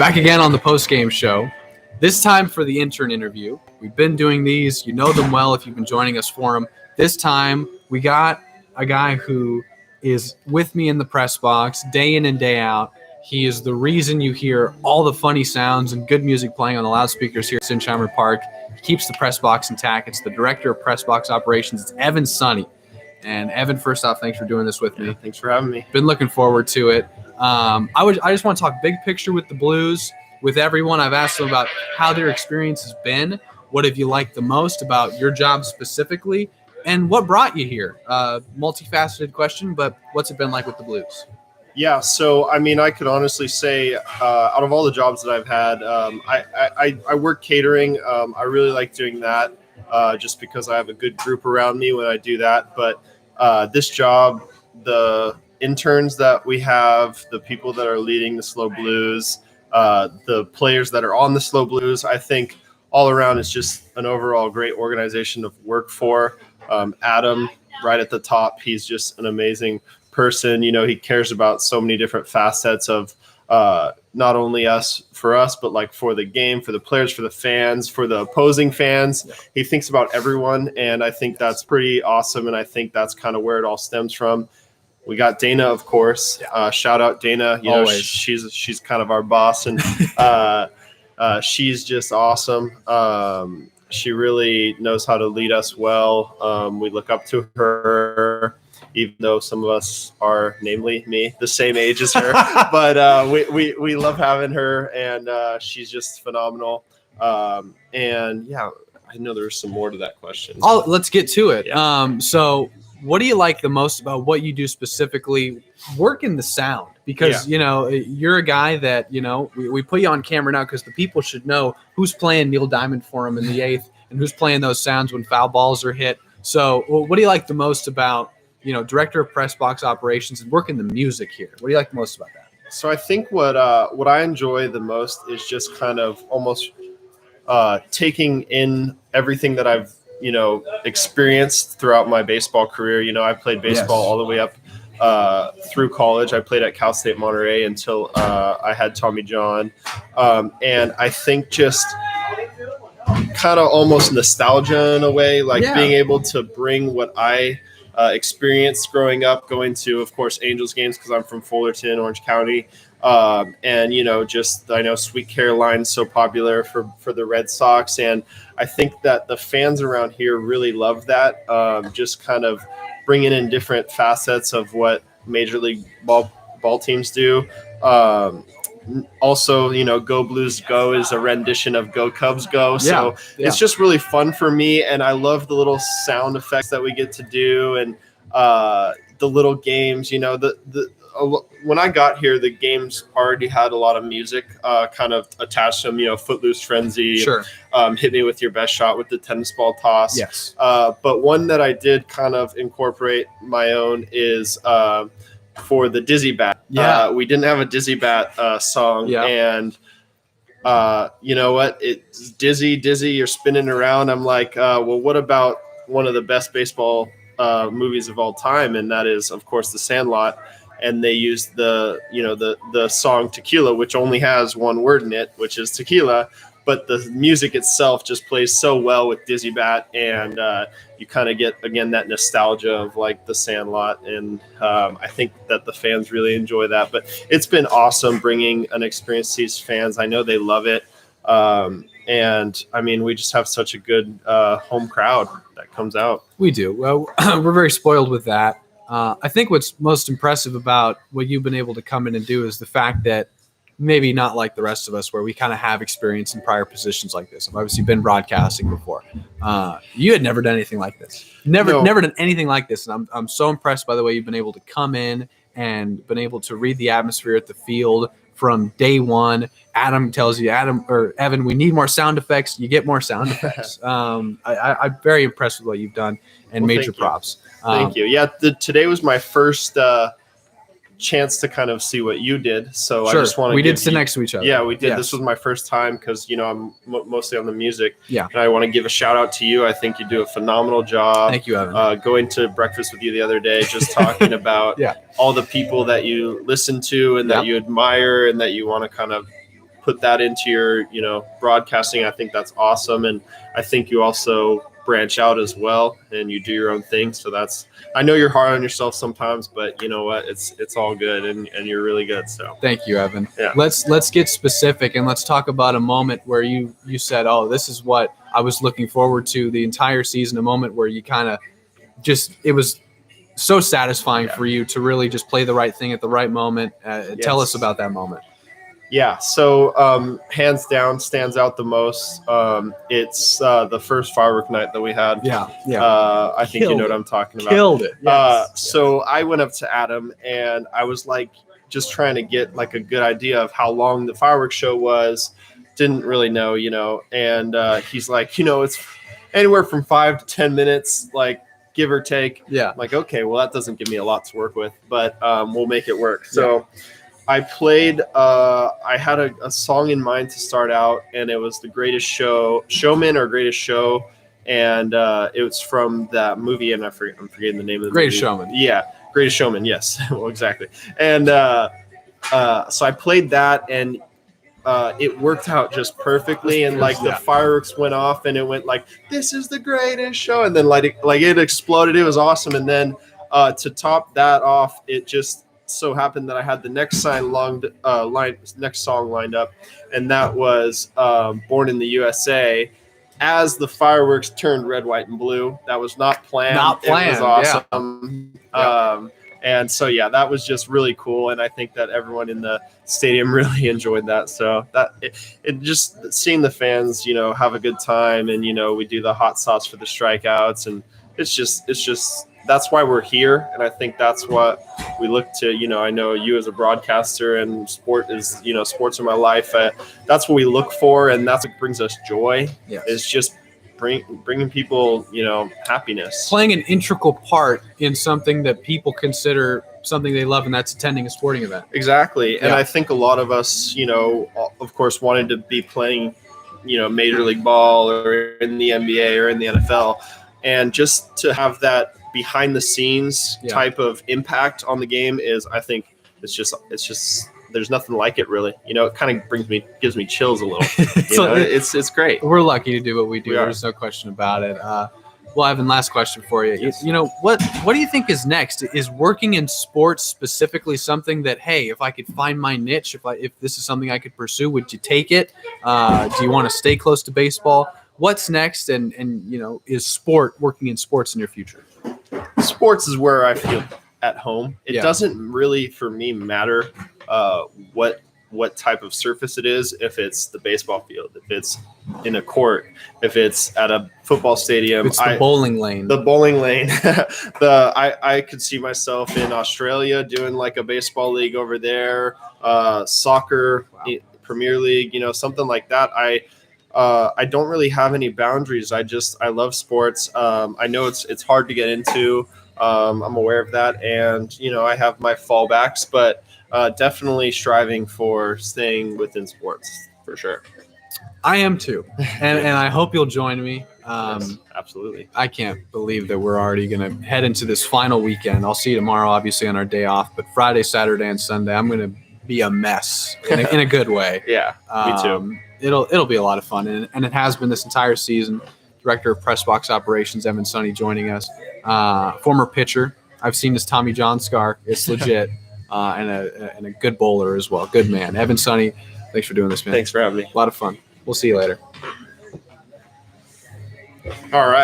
Back again on the post-game show. This time for the intern interview. We've been doing these. You know them well if you've been joining us for them. This time we got a guy who is with me in the press box day in and day out. He is the reason you hear all the funny sounds and good music playing on the loudspeakers here at Sinsheimer Park. He keeps the press box intact. It's the director of press box operations. It's Evan Sonny. And Evan, first off, thanks for doing this with me. Thanks for having me. Been looking forward to it. I just want to talk big picture with the Blues, with everyone. I've asked them about how their experience has been. What have you liked the most about your job specifically? And what brought you here? Multifaceted question, but what's it been like with the Blues? Yeah, so, I mean, I could honestly say out of all the jobs that I've had, I work catering. I really like doing that just because I have a good group around me when I do that. But this job, the interns that we have, the people that are leading the SLO Blues, the players that are on the SLO Blues, I think all around it's just an overall great organization to work for. Adam, right at the top, he's just an amazing person. You know, he cares about so many different facets of not only for us, but like for the game, for the players, for the fans, for the opposing fans. Yeah. He thinks about everyone, and I think that's pretty awesome, and I think that's kind of where it all stems from. We got Dana, of course. Shout out Dana. You know, she's kind of our boss, and she's just awesome. She really knows how to lead us well. We look up to her, even though some of us are, namely me, the same age as her. But we love having her, and she's just phenomenal. And, yeah, I know there's some more to that question. Let's get to it. Yeah. So what do you like the most about what you do specifically, working the sound? Because, you know, you're a guy that, you know, we put you on camera now because the people should know who's playing Neil Diamond for him in the eighth and who's playing those sounds when foul balls are hit. So what do you like the most about, you know, director of press box operations and working the music here? What do you like the most about that? So I think what I enjoy the most is just kind of almost taking in everything that I've, you know, experienced throughout my baseball career. You know, I played baseball all the way up through college. I played at Cal State Monterey until I had Tommy John. And I think just kind of almost nostalgia in a way, like being able to bring what I experienced growing up, going to, of course, Angels games because I'm from Fullerton, Orange County. And, you know, just I know Sweet Caroline's so popular for the Red Sox. And I think that the fans around here really love that, just kind of bringing in different facets of what Major League ball teams do. Also, you know, Go Blues Go is a rendition of Go Cubs Go. So it's just really fun for me. And I love the little sound effects that we get to do and the little games. You know, when I got here, the games already had a lot of music kind of attached to them, you know, Footloose Frenzy, Hit Me With Your Best Shot with the tennis ball toss. Yes. But one that I did kind of incorporate my own is for the Dizzy Bat. We didn't have a Dizzy Bat song. And you know what? It's Dizzy, you're spinning around. I'm like, well, what about one of the best baseball movies of all time? And that is, of course, The Sandlot. And they used the song Tequila, which only has one word in it, which is tequila. But the music itself just plays so well with Dizzy Bat, and you kind of get, again, that nostalgia of like The Sandlot. And I think that the fans really enjoy that. But it's been awesome bringing an experience to these fans. I know they love it. And, I mean, we just have such a good home crowd that comes out. We do. Well, we're very spoiled with that. I think what's most impressive about what you've been able to come in and do is the fact that maybe not like the rest of us where we kind of have experience in prior positions like this. I've obviously been broadcasting before. You had never done anything like this. Never done anything like this. And I'm so impressed by the way you've been able to come in and been able to read the atmosphere at the field from day one. Adam tells you, Evan, we need more sound effects. You get more sound effects. I'm very impressed with what you've done, and major props. Thank you. Yeah, today was my first chance to kind of see what you did. So I just want to. We did sit next to each other. Yeah, we did. Yes. This was my first time because, you know, I'm mostly on the music. Yeah. And I want to give a shout out to you. I think you do a phenomenal job. Thank you, Evan. Going to breakfast with you the other day, just talking about all the people that you listen to and that you admire and that you want to kind of put that into your, broadcasting. I think that's awesome. And I think you also branch out as well and you do your own thing. So I know you're hard on yourself sometimes, but you know what, it's all good and you're really good. So thank you, Evan. Yeah. Let's get specific and let's talk about a moment where you said, oh, this is what I was looking forward to the entire season, a moment where you kind of it was so satisfying for you to really just play the right thing at the right moment. Tell us about that moment. Yeah, so hands down stands out the most. It's the first firework night that we had. Yeah. I think you know what I'm talking about. Killed it. Yes. So I went up to Adam and I was like just trying to get like a good idea of how long the fireworks show was. Didn't really know, and he's like, it's anywhere from 5 to 10 minutes, like give or take. Yeah. I'm like, okay, well, that doesn't give me a lot to work with, but we'll make it work. So I played, I had a song in mind to start out, and it was The Greatest Showman or Greatest Show. And it was from that movie, and I'm forgetting the name of the Greatest movie. Showman. Yeah, Greatest Showman, yes. Well, exactly. And so I played that, and it worked out just perfectly. And like the fireworks went off, and it went like, "This is the greatest show," and then like it exploded. It was awesome. And then to top that off, it just so happened that I had the next song lined up, and that was "Born in the USA." As the fireworks turned red, white, and blue. That was not planned. It was awesome. Yeah. And so, that was just really cool. And I think that everyone in the stadium really enjoyed that. So that it just seeing the fans, have a good time. And, we do the hot sauce for the strikeouts. And it's just that's why we're here. And I think that's what we look to, I know you as a broadcaster and sports are my life. That's what we look for. And that's what brings us joy. Yes. Is just bringing people, happiness. Playing an integral part in something that people consider something they love, and that's attending a sporting event. Exactly. And I think a lot of us, of course, wanted to be playing, Major League Ball or in the NBA or in the NFL. And just to have that behind the scenes type of impact on the game is, I think it's just there's nothing like it really. It kind of gives me chills a little. It's great. We're lucky to do what we do. We are. There's no question about it. Well, Evan, last question for you. Yes. What do you think is next? Is working in sports specifically something that, hey, if I could find my niche, if this is something I could pursue, would you take it? Do you want to stay close to baseball? What's next? And is working in sports in your future? Sports is where I feel at home. It doesn't really, for me, matter what type of surface it is. If it's the baseball field, if it's in a court, if it's at a football stadium, it's the bowling lane. The bowling lane. I could see myself in Australia doing like a baseball league over there, soccer, Premier League, something like that. I don't really have any boundaries. I love sports. I know it's hard to get into. I'm aware of that, and I have my fallbacks, but definitely striving for staying within sports for sure. I am too, and I hope you'll join me. Yes, absolutely. I can't believe that we're already going to head into this final weekend. I'll see you tomorrow, obviously on our day off, but Friday, Saturday, and Sunday, I'm going to be a mess in a good way. Yeah, me too. It'll be a lot of fun, and it has been this entire season. Director of Press Box Operations, Evan Sonny, joining us. Former pitcher. I've seen his Tommy John scar. It's legit. And a good bowler as well. Good man. Evan Sonny, thanks for doing this, man. Thanks for having me. A lot of fun. We'll see you later. All right.